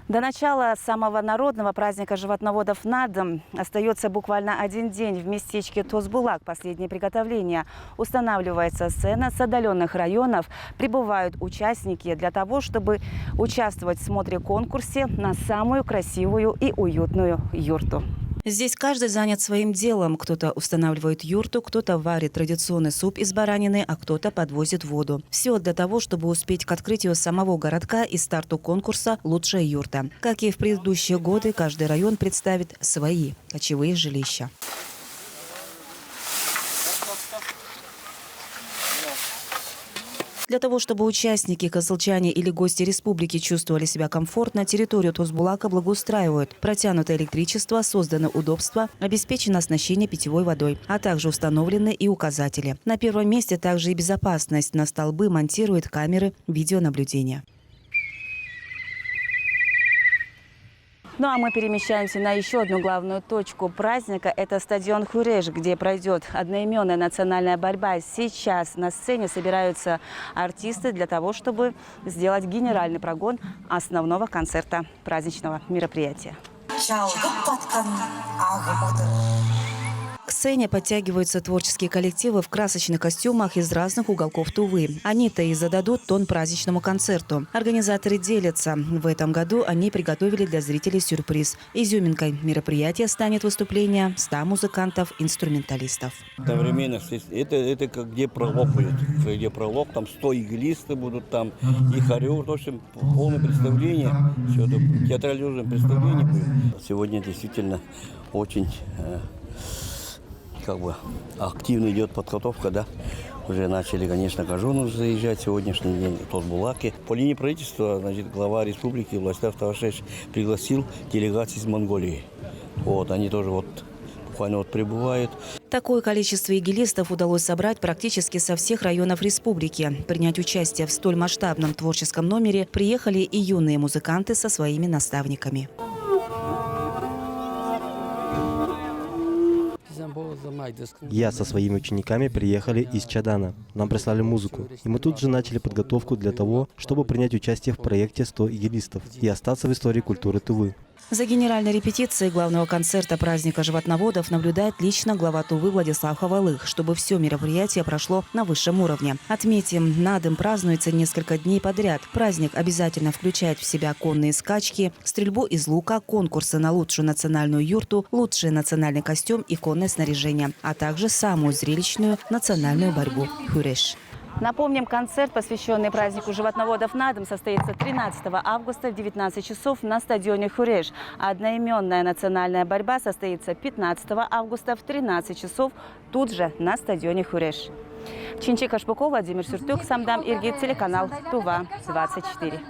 До начала самого народного праздника животноводов «Надом» остается буквально один день. В местечке Тозбулак последнее приготовление. Устанавливается сцена, с отдаленных районов прибывают участники для того, чтобы участвовать в смотре-конкурсе на самую красивую и уютную юрту. Здесь каждый занят своим делом. Кто-то устанавливает юрту, кто-то варит традиционный суп из баранины, а кто-то подвозит воду. Все для того, чтобы успеть к открытию самого городка и старту конкурса «Лучшая юрта». Как и в предыдущие годы, каждый район представит свои кочевые жилища. Для того, чтобы участники, козылчане или гости республики чувствовали себя комфортно, территорию Тозбулака благоустраивают. Протянуто электричество, созданы удобства, обеспечено оснащение питьевой водой, а также установлены и указатели. На первом месте также и безопасность. На столбы монтируют камеры видеонаблюдения. Ну а мы перемещаемся на еще одну главную точку праздника. Это стадион Хуреш, где пройдет одноименная национальная борьба. Сейчас на сцене собираются артисты для того, чтобы сделать генеральный прогон основного концерта праздничного мероприятия. К сцене подтягиваются творческие коллективы в красочных костюмах из разных уголков Тувы. Они-то и зададут тон праздничному концерту. Организаторы делятся. В этом году они приготовили для зрителей сюрприз. Изюминкой мероприятия станет выступление 100 музыкантов-инструменталистов. Одновременно, это как где пролог будет. Где пролог, там 100 игилисты будут, там и хореограф, в общем, полное представление. Все это театрализованное представление будет. Сегодня действительно очень активно идет подготовка, да. Уже начали, конечно, Кажону заезжать сегодняшний день, в Тозбулаке. По линии правительства, значит, глава республики Властав Тавашевич пригласил делегации из Монголии. Они тоже буквально прибывают. Такое количество игилистов удалось собрать практически со всех районов республики. Принять участие в столь масштабном творческом номере приехали и юные музыканты со своими наставниками. Я со своими учениками приехали из Чадана. Нам прислали музыку. И мы тут же начали подготовку для того, чтобы принять участие в проекте 100 игилистов и остаться в истории культуры Тувы. За генеральной репетицией главного концерта праздника животноводов наблюдает лично глава Тувы Владислав Хавалых, чтобы все мероприятие прошло на высшем уровне. Отметим, Надом празднуется несколько дней подряд. Праздник обязательно включает в себя конные скачки, стрельбу из лука, конкурсы на лучшую национальную юрту, лучший национальный костюм и конное снаряжение, а также самую зрелищную национальную борьбу – Хуреш. Напомним, концерт, посвященный празднику животноводов «Надом», состоится 13 августа в 19 часов на стадионе Хуреш. А одноименная национальная борьба состоится 15 августа в 13 часов тут же на стадионе Хуреш. Чинчик Ашбуков, Владимир Сюртюк, Самдам Иргит, телеканал Тува 24.